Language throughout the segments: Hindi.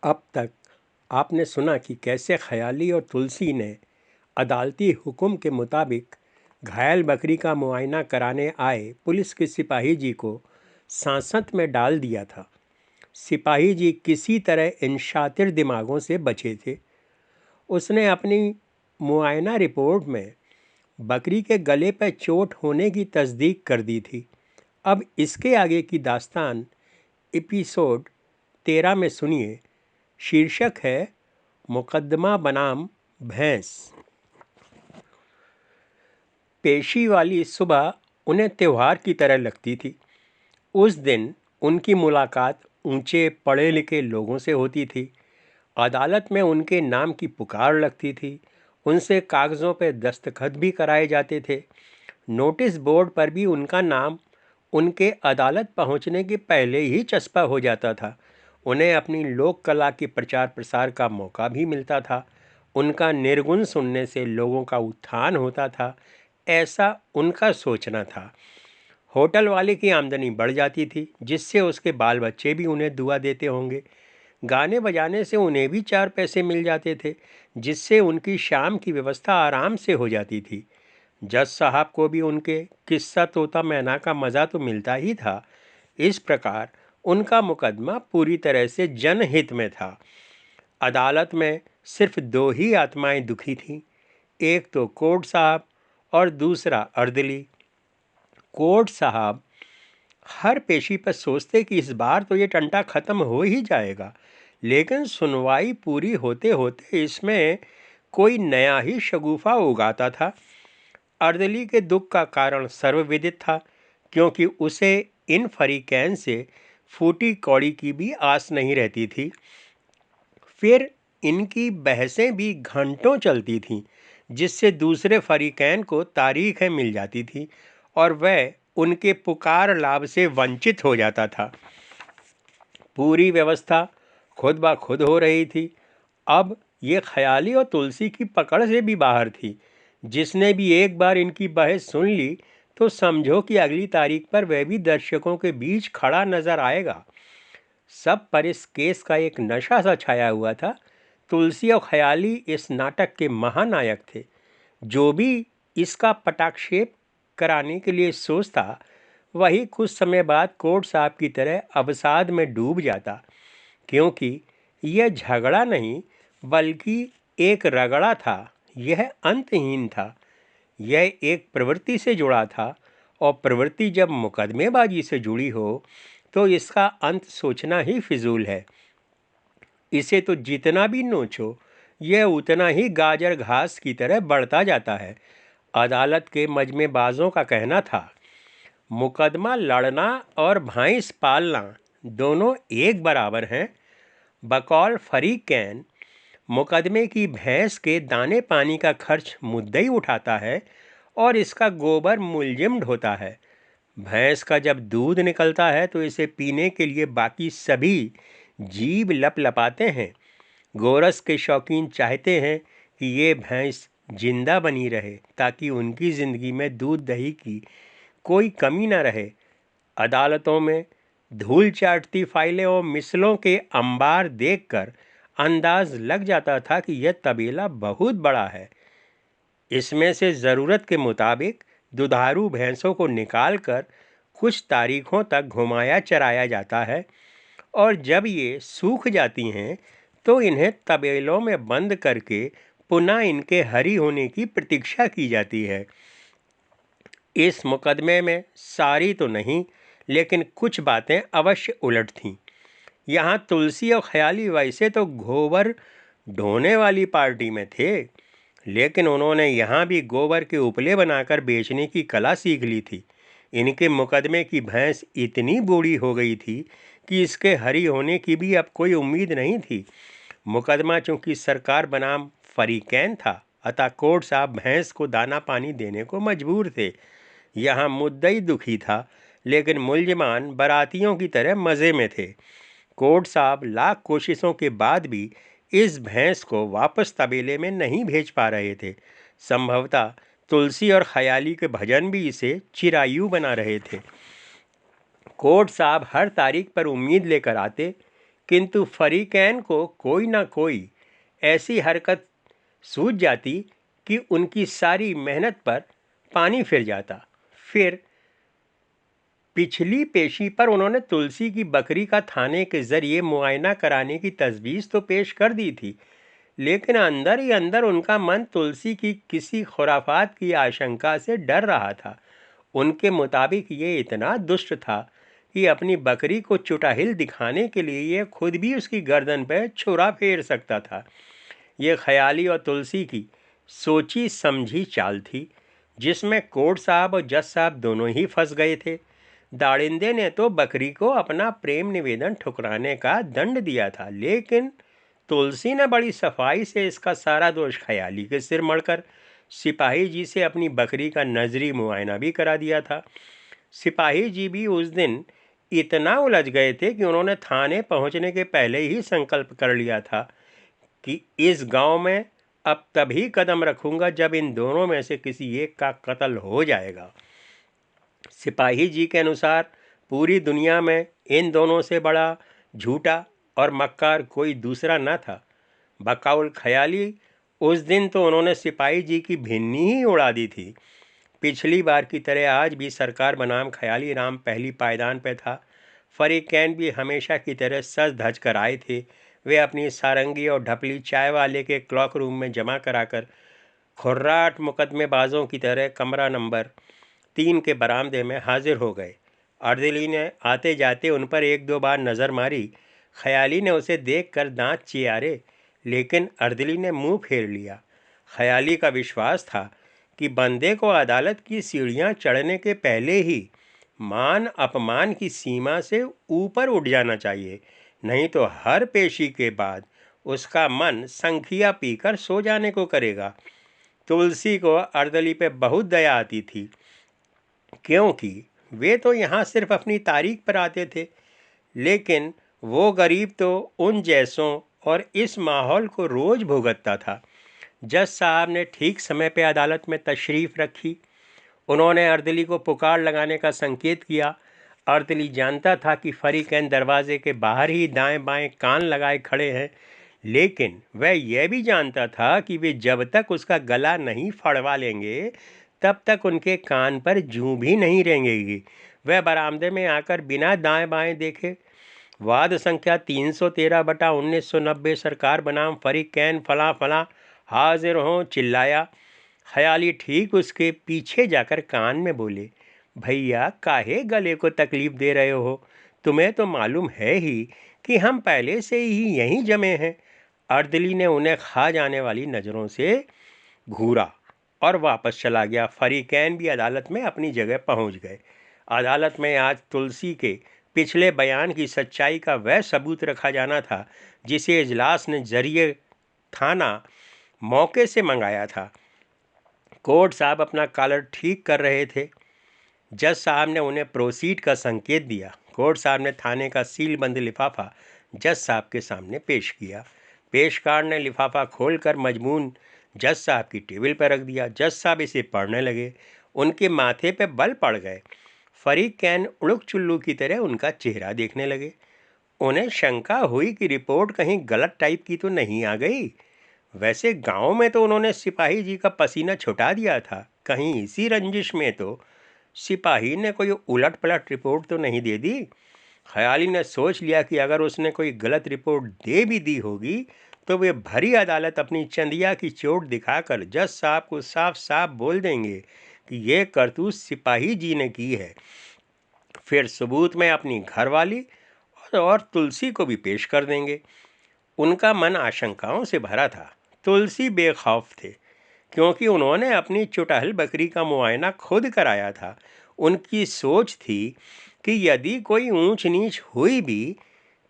अब तक आपने सुना कि कैसे ख्याली और तुलसी ने अदालती हुक्म के मुताबिक घायल बकरी का मुआयना कराने आए पुलिस के सिपाही जी को सांसत में डाल दिया था। सिपाही जी किसी तरह इन शातिर दिमागों से बचे थे। उसने अपनी मुआयना रिपोर्ट में बकरी के गले पर चोट होने की तस्दीक कर दी थी। अब इसके आगे की दास्तान एपिसोड 13 में सुनिए। शीर्षक है मुकदमा बनाम भैंस। पेशी वाली सुबह उन्हें त्यौहार की तरह लगती थी। उस दिन उनकी मुलाकात ऊंचे पढ़े लिखे लोगों से होती थी। अदालत में उनके नाम की पुकार लगती थी। उनसे कागज़ों पर दस्तखत भी कराए जाते थे। नोटिस बोर्ड पर भी उनका नाम उनके अदालत पहुंचने के पहले ही चस्पा हो जाता था। उन्हें अपनी लोक कला के प्रचार प्रसार का मौका भी मिलता था। उनका निर्गुण सुनने से लोगों का उत्थान होता था, ऐसा उनका सोचना था। होटल वाले की आमदनी बढ़ जाती थी, जिससे उसके बाल बच्चे भी उन्हें दुआ देते होंगे। गाने बजाने से उन्हें भी 4 पैसे मिल जाते थे, जिससे उनकी शाम की व्यवस्था आराम से हो जाती थी। जज साहब को भी उनके किस्सा तोता मैना का मज़ा तो मिलता ही था। इस प्रकार उनका मुकदमा पूरी तरह से जनहित में था। अदालत में सिर्फ 2 ही आत्माएं दुखी थीं, एक तो कोर्ट साहब और दूसरा अर्दली। कोर्ट साहब हर पेशी पर सोचते कि इस बार तो ये टंटा ख़त्म हो ही जाएगा, लेकिन सुनवाई पूरी होते होते इसमें कोई नया ही शगुफा उगाता था। अर्दली के दुख का कारण सर्वविदित था, क्योंकि उसे इन फरीकैन से फूटी कौड़ी की भी आस नहीं रहती थी। फिर इनकी बहसें भी घंटों चलती थीं, जिससे दूसरे फरीकैन को तारीखें मिल जाती थी और वह उनके पुकार लाभ से वंचित हो जाता था। पूरी व्यवस्था खुद ब खुद हो रही थी। अब ये ख्याली और तुलसी की पकड़ से भी बाहर थी। जिसने भी एक बार इनकी बहस सुन ली तो समझो कि अगली तारीख पर वह भी दर्शकों के बीच खड़ा नजर आएगा। सब पर इस केस का एक नशा सा छाया हुआ था। तुलसी और ख्याली इस नाटक के महानायक थे। जो भी इसका पटाक्षेप कराने के लिए सोचता, वही कुछ समय बाद कोर्ट साहब की तरह अवसाद में डूब जाता, क्योंकि यह झगड़ा नहीं बल्कि एक रगड़ा था। यह अंतहीन था। यह एक प्रवृत्ति से जुड़ा था, और प्रवृत्ति जब मुकदमेबाजी से जुड़ी हो तो इसका अंत सोचना ही फिजूल है। इसे तो जितना भी नोचो, यह उतना ही गाजर घास की तरह बढ़ता जाता है। अदालत के मजमेबाजों का कहना था, मुकदमा लड़ना और भैंस पालना दोनों एक बराबर हैं। बकौल फरीकैन मुकदमे की भैंस के दाने पानी का खर्च मुद्दई उठाता है और इसका गोबर मुलजिम ढोता है। भैंस का जब दूध निकलता है तो इसे पीने के लिए बाकी सभी जीभ लपलपाते हैं। गोरस के शौकीन चाहते हैं कि ये भैंस जिंदा बनी रहे, ताकि उनकी ज़िंदगी में दूध दही की कोई कमी न रहे। अदालतों में धूल चाटती फाइलें और मिसलों के अंबार देखकर अंदाज लग जाता था कि यह तबेला बहुत बड़ा है। इसमें से ज़रूरत के मुताबिक दुधारू भैंसों को निकालकर कुछ तारीखों तक घुमाया चराया जाता है, और जब ये सूख जाती हैं तो इन्हें तबेलों में बंद करके पुनः इनके हरी होने की प्रतीक्षा की जाती है। इस मुकदमे में सारी तो नहीं, लेकिन कुछ बातें अवश्य उलट थीं। यहाँ तुलसी और ख्याली वैसे तो गोबर ढोने वाली पार्टी में थे, लेकिन उन्होंने यहाँ भी गोबर के उपले बनाकर बेचने की कला सीख ली थी। इनके मुकदमे की भैंस इतनी बूढ़ी हो गई थी कि इसके हरी होने की भी अब कोई उम्मीद नहीं थी। मुकदमा चूँकि सरकार बनाम फरीकैन था, अतः कोर्ट साहब भैंस को दाना पानी देने को मजबूर थे। यहाँ मुद्दई दुखी था, लेकिन मुलजमान बारातियों की तरह मज़े में थे। कोर्ट साहब लाख कोशिशों के बाद भी इस भैंस को वापस तबेले में नहीं भेज पा रहे थे। संभवतः तुलसी और ख्याली के भजन भी इसे चिरायु बना रहे थे। कोर्ट साहब हर तारीख पर उम्मीद लेकर आते किंतु फरीकैन को कोई ना कोई ऐसी हरकत सूझ जाती कि उनकी सारी मेहनत पर पानी फिर जाता। फिर पिछली पेशी पर उन्होंने तुलसी की बकरी का थाने के जरिए मुआयना कराने की तजवीज़ तो पेश कर दी थी, लेकिन अंदर ही अंदर उनका मन तुलसी की किसी खुराफात की आशंका से डर रहा था। उनके मुताबिक ये इतना दुष्ट था कि अपनी बकरी को चुटाहिल दिखाने के लिए ये खुद भी उसकी गर्दन पर छुरा फेर सकता था। ये ख्याली और तुलसी की सोची समझी चाल थी, जिसमें कोर्ट साहब और जज साहब दोनों ही फंस गए थे। दाड़िंदे ने तो बकरी को अपना प्रेम निवेदन ठुकराने का दंड दिया था, लेकिन तुलसी ने बड़ी सफाई से इसका सारा दोष ख्याली के सिर मढ़कर सिपाही जी से अपनी बकरी का नजरी मुआयना भी करा दिया था। सिपाही जी भी उस दिन इतना उलझ गए थे कि उन्होंने थाने पहुंचने के पहले ही संकल्प कर लिया था कि इस गांव में अब तभी कदम रखूंगा जब इन दोनों में से किसी एक का कत्ल हो जाएगा। सिपाही जी के अनुसार पूरी दुनिया में इन दोनों से बड़ा झूठा और मक्कार कोई दूसरा न था। बकाउल ख्याली उस दिन तो उन्होंने सिपाही जी की भिन्नी ही उड़ा दी थी। पिछली बार की तरह आज भी सरकार बनाम ख्याली राम पहली पायदान पे था। फरीकैन भी हमेशा की तरह सज धज कर आए थे। वे अपनी सारंगी और ढपली चाय वाले के क्लॉक रूम में जमा कराकर खुर्राट मुकदमेबाजों की तरह कमरा नंबर 3 के बरामदे में हाजिर हो गए। अर्दिली ने आते जाते उन पर एक दो बार नज़र मारी। ख्याली ने उसे देखकर दांत चियारे, लेकिन अर्दिली ने मुंह फेर लिया। ख्याली का विश्वास था कि बंदे को अदालत की सीढ़ियां चढ़ने के पहले ही मान अपमान की सीमा से ऊपर उठ जाना चाहिए, नहीं तो हर पेशी के बाद उसका मन संखिया पीकर सो जाने को करेगा। तुलसी को अर्दली पे बहुत दया आती थी, क्योंकि वे तो यहाँ सिर्फ अपनी तारीख पर आते थे, लेकिन वो गरीब तो उन जैसों और इस माहौल को रोज़ भुगतता था। जज साहब ने ठीक समय पे अदालत में तशरीफ़ रखी। उन्होंने अर्दली को पुकार लगाने का संकेत किया। अर्दली जानता था कि फरीकैन दरवाजे के बाहर ही दाएं बाएं कान लगाए खड़े हैं, लेकिन वह यह भी जानता था कि वे जब तक उसका गला नहीं फड़वा लेंगे तब तक उनके कान पर जूं भी नहीं रेंगेगी। वह बरामदे में आकर बिना दाएं बाएं देखे वाद संख्या 313/1990 सरकार बनाम फरीकैन फला फला हाजिर हों चिल्लाया। ख्याली ठीक उसके पीछे जाकर कान में बोले, भैया काहे गले को तकलीफ दे रहे हो? तुम्हें तो मालूम है ही कि हम पहले से ही यहीं जमे हैं। अर्दली ने उन्हें खा जाने वाली नज़रों से घूरा और वापस चला गया। फरीकैन भी अदालत में अपनी जगह पहुंच गए। अदालत में आज तुलसी के पिछले बयान की सच्चाई का वह सबूत रखा जाना था जिसे इजलास ने जरिए थाना मौके से मंगाया था। कोर्ट साहब अपना कॉलर ठीक कर रहे थे। जज साहब ने उन्हें प्रोसीड का संकेत दिया। कोर्ट साहब ने थाने का सीलबंद लिफाफा जज साहब के सामने पेश किया। पेशकार ने लिफाफा खोलकर मजमून जज साहब की टेबल पर रख दिया। जज साहब इसे पढ़ने लगे। उनके माथे पे बल पड़ गए। फरीकैन उड़ुक चुल्लू की तरह उनका चेहरा देखने लगे। उन्हें शंका हुई कि रिपोर्ट कहीं गलत टाइप की तो नहीं आ गई। वैसे गांव में तो उन्होंने सिपाही जी का पसीना छुटा दिया था, कहीं इसी रंजिश में तो सिपाही ने कोई उलट पलट रिपोर्ट तो नहीं दे दी। ख्याली ने सोच लिया कि अगर उसने कोई गलत रिपोर्ट दे भी दी होगी तो वे भरी अदालत अपनी चंदिया की चोट दिखाकर जज साहब को साफ साफ बोल देंगे कि यह करतूत सिपाही जी ने की है। फिर सबूत में अपनी घरवाली और तुलसी को भी पेश कर देंगे। उनका मन आशंकाओं से भरा था। तुलसी बेखौफ थे, क्योंकि उन्होंने अपनी चुटहल बकरी का मुआयना खुद कराया था। उनकी सोच थी कि यदि कोई ऊंच नीच हुई भी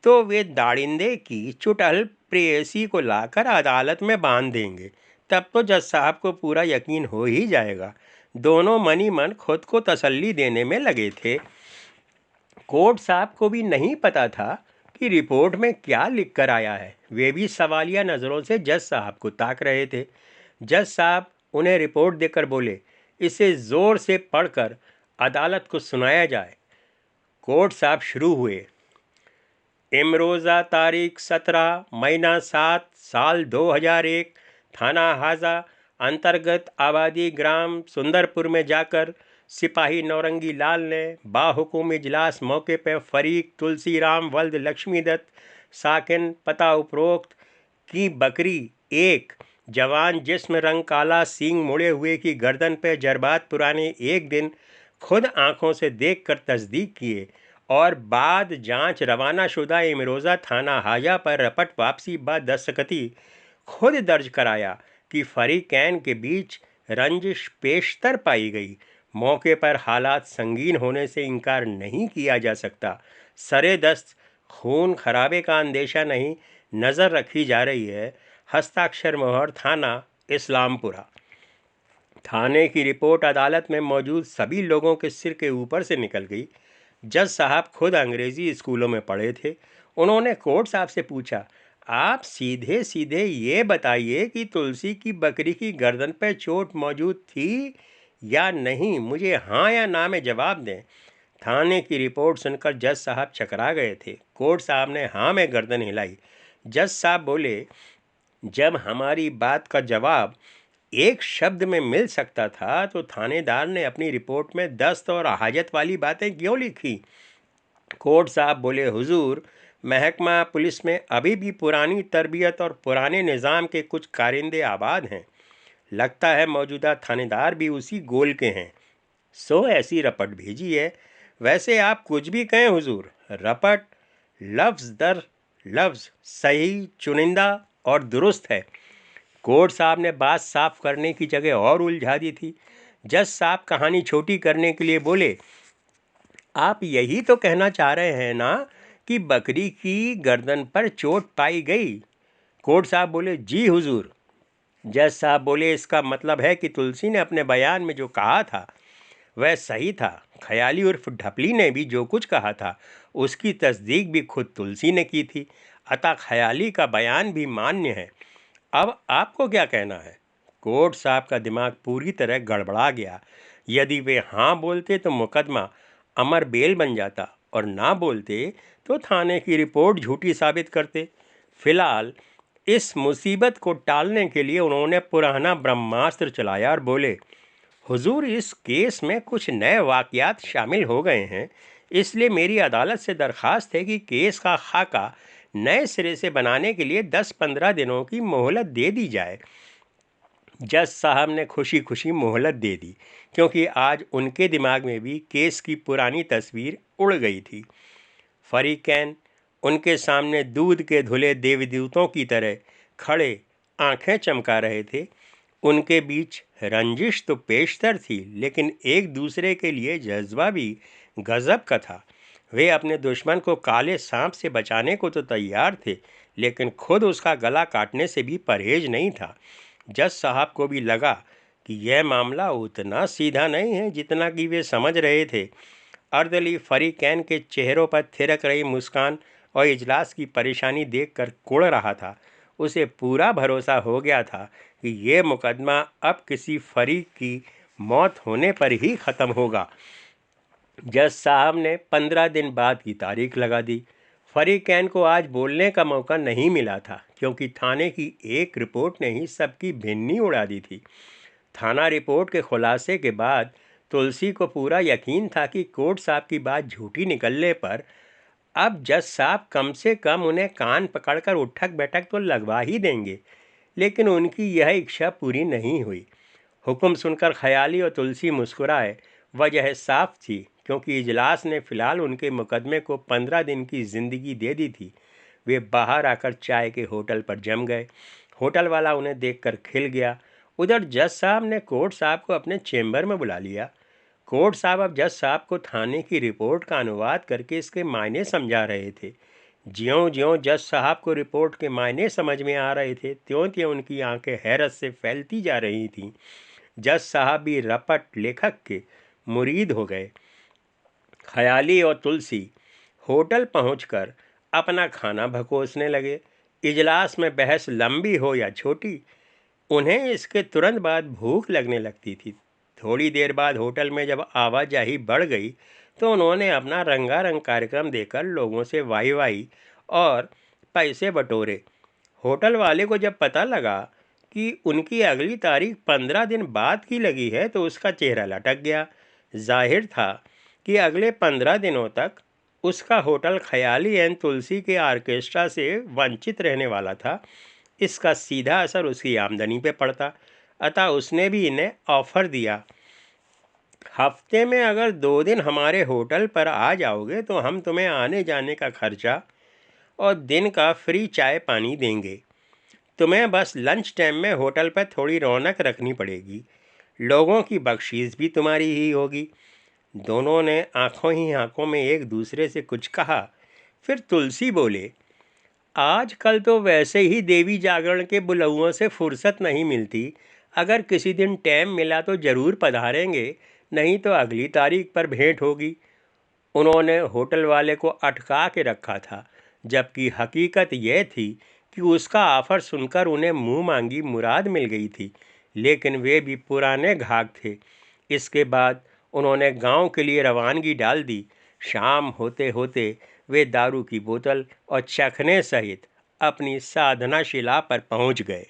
तो वे दाड़िंदे की चुटहल प्रेयसी को लाकर अदालत में बांध देंगे। तब तो जज साहब को पूरा यकीन हो ही जाएगा। दोनों मनी मन खुद को तसल्ली देने में लगे थे। कोर्ट साहब को भी नहीं पता था कि रिपोर्ट में क्या लिख कर आया है। वे भी सवालिया नज़रों से जज साहब को ताक रहे थे। जज साहब उन्हें रिपोर्ट देकर बोले, इसे ज़ोर से पढ़कर अदालत को सुनाया जाए। कोर्ट साहब शुरू हुए। इमरोज़ा तारीख 17 महीना 7 साल 2001 थाना हाजा अंतर्गत आबादी ग्राम सुंदरपुर में जाकर सिपाही नौरंगी लाल ने बाहुकुम इजलास मौके पर फरीक तुलसीराम वल्द लक्ष्मीदत्त साकिन पता उपरोक्त की बकरी एक जवान जिस्म रंग काला सींग मुड़े हुए की गर्दन पर जरबात पुराने एक दिन खुद आंखों से देखकर तस्दीक किए और बाद जांच रवाना शुदा इमरोज़ा थाना हाजा पर रपट वापसी बाद दस्तखती खुद दर्ज कराया कि फरीकैन के बीच रंजिश पेशतर पाई गई। मौके पर हालात संगीन होने से इनकार नहीं किया जा सकता। सरे दस्त खून खराबे का अंदेशा नहीं, नज़र रखी जा रही है। हस्ताक्षर मोहर थाना इस्लामपुरा। थाने की रिपोर्ट अदालत में मौजूद सभी लोगों के सिर के ऊपर से निकल गई। जज साहब खुद अंग्रेज़ी स्कूलों में पढ़े थे। उन्होंने कोर्ट साहब से पूछा, आप सीधे सीधे ये बताइए कि तुलसी की बकरी की गर्दन पर चोट मौजूद थी या नहीं, मुझे हाँ या ना में जवाब दें। थाने की रिपोर्ट सुनकर जज साहब चकरा गए थे। कोर्ट साहब ने हाँ में गर्दन हिलाई। जज साहब बोले, जब हमारी बात का जवाब एक शब्द में मिल सकता था तो थानेदार ने अपनी रिपोर्ट में दस्त और हाजत वाली बातें क्यों लिखी। कोर्ट साहब बोले, हुजूर, महकमा पुलिस में अभी भी पुरानी तरबियत और पुराने निज़ाम के कुछ कारिंदे आबाद हैं। लगता है मौजूदा थानेदार भी उसी गोल के हैं, सो ऐसी रपट भेजी है। वैसे आप कुछ भी कहें हुजूर, रपट लफ्ज़ दर लफ्ज़ सही, चुनिंदा और दुरुस्त है। कोर्ट साहब ने बात साफ करने की जगह और उलझा दी थी। जज साहब कहानी छोटी करने के लिए बोले, आप यही तो कहना चाह रहे हैं ना कि बकरी की गर्दन पर चोट पाई गई। कोर्ट साहब बोले, जी हुजूर। जज साहब बोले, इसका मतलब है कि तुलसी ने अपने बयान में जो कहा था वह सही था। ख्याली उर्फ ढपली ने भी जो कुछ कहा था उसकी तस्दीक भी खुद तुलसी ने की थी। अतः ख्याली का बयान भी मान्य है। अब आपको क्या कहना है। कोर्ट साहब का दिमाग पूरी तरह गड़बड़ा गया। यदि वे हाँ बोलते तो मुकदमा अमर बेल बन जाता और ना बोलते तो थाने की रिपोर्ट झूठी साबित करते। फिलहाल इस मुसीबत को टालने के लिए उन्होंने पुराना ब्रह्मास्त्र चलाया और बोले, हुजूर, इस केस में कुछ नए वाक़यात शामिल हो गए हैं, इसलिए मेरी अदालत से दरख्वास्त है कि केस का खाका नए सिरे से बनाने के लिए 10-15 दिनों की मोहलत दे दी जाए। जज साहब ने खुशी खुशी मोहलत दे दी, क्योंकि आज उनके दिमाग में भी केस की पुरानी तस्वीर उड़ गई थी। फरीकैन उनके सामने दूध के धुले देवदूतों की तरह खड़े आंखें चमका रहे थे। उनके बीच रंजिश तो पेशतर थी, लेकिन एक दूसरे के लिए जज्बा भी गजब का था। वे अपने दुश्मन को काले सांप से बचाने को तो तैयार थे, लेकिन खुद उसका गला काटने से भी परहेज नहीं था। जज साहब को भी लगा कि यह मामला उतना सीधा नहीं है जितना कि वे समझ रहे थे। अर्दली फरीकैन के चेहरों पर थिरक रही मुस्कान और इजलास की परेशानी देखकर कुढ़ रहा था। उसे पूरा भरोसा हो गया था कि यह मुकदमा अब किसी फरीक की मौत होने पर ही ख़त्म होगा। जज साहब ने 15 दिन बाद की तारीख लगा दी। फरीकैन को आज बोलने का मौका नहीं मिला था, क्योंकि थाने की एक रिपोर्ट ने ही सबकी भिन्नी उड़ा दी थी। थाना रिपोर्ट के खुलासे के बाद तुलसी को पूरा यकीन था कि कोर्ट साहब की बात झूठी निकलने पर अब जज साहब कम से कम उन्हें कान पकड़कर उठक बैठक तो लगवा ही देंगे, लेकिन उनकी यह इच्छा पूरी नहीं हुई। हुक्म सुनकर ख्याली और तुलसी मुस्कुराए। वजह साफ थी, क्योंकि इजलास ने फ़िलहाल उनके मुकदमे को 15 दिन की ज़िंदगी दे दी थी। वे बाहर आकर चाय के होटल पर जम गए। होटल वाला उन्हें देखकर खिल गया। उधर जज साहब ने कोर्ट साहब को अपने चेम्बर में बुला लिया। कोर्ट साहब अब जज साहब को थाने की रिपोर्ट का अनुवाद करके इसके मायने समझा रहे थे। ज्यों-ज्यों जज साहब को रिपोर्ट के मायने समझ में आ रहे थे, त्यों-त्यों उनकी आंखें हैरत से फैलती जा रही थीं। जज साहब भी रपट लेखक के मुरीद हो गए। ख्याली और तुलसी होटल पहुंचकर अपना खाना भकोसने लगे। इजलास में बहस लंबी हो या छोटी, उन्हें इसके तुरंत बाद भूख लगने लगती थी। थोड़ी देर बाद होटल में जब आवाजाही बढ़ गई तो उन्होंने अपना रंगारंग कार्यक्रम देकर लोगों से वाई वाई और पैसे बटोरे। होटल वाले को जब पता लगा कि उनकी अगली तारीख 15 दिन बाद की लगी है तो उसका चेहरा लटक गया। जाहिर था कि अगले 15 दिनों तक उसका होटल ख्याली एन तुलसी के ऑर्केस्ट्रा से वंचित रहने वाला था। इसका सीधा असर उसकी आमदनी पे पड़ता। अतः उसने भी इन्हें ऑफर दिया, हफ्ते में अगर 2 दिन हमारे होटल पर आ जाओगे तो हम तुम्हें आने जाने का खर्चा और दिन का फ्री चाय पानी देंगे। तुम्हें बस लंच टाइम में होटल पर थोड़ी रौनक रखनी पड़ेगी। लोगों की बख्शीश भी तुम्हारी ही होगी। दोनों ने आंखों ही आंखों में एक दूसरे से कुछ कहा। फिर तुलसी बोले, आजकल तो वैसे ही देवी जागरण के बुलौओं से फुर्सत नहीं मिलती। अगर किसी दिन टाइम मिला तो ज़रूर पधारेंगे, नहीं तो अगली तारीख पर भेंट होगी। उन्होंने होटल वाले को अटका के रखा था, जबकि हकीकत यह थी कि उसका ऑफ़र सुनकर उन्हें मुंह मांगी मुराद मिल गई थी, लेकिन वे भी पुराने घाक थे। इसके बाद उन्होंने गांव के लिए रवानगी डाल दी। शाम होते होते वे दारू की बोतल और चखने सहित अपनी साधना शिला पर पहुंच गए।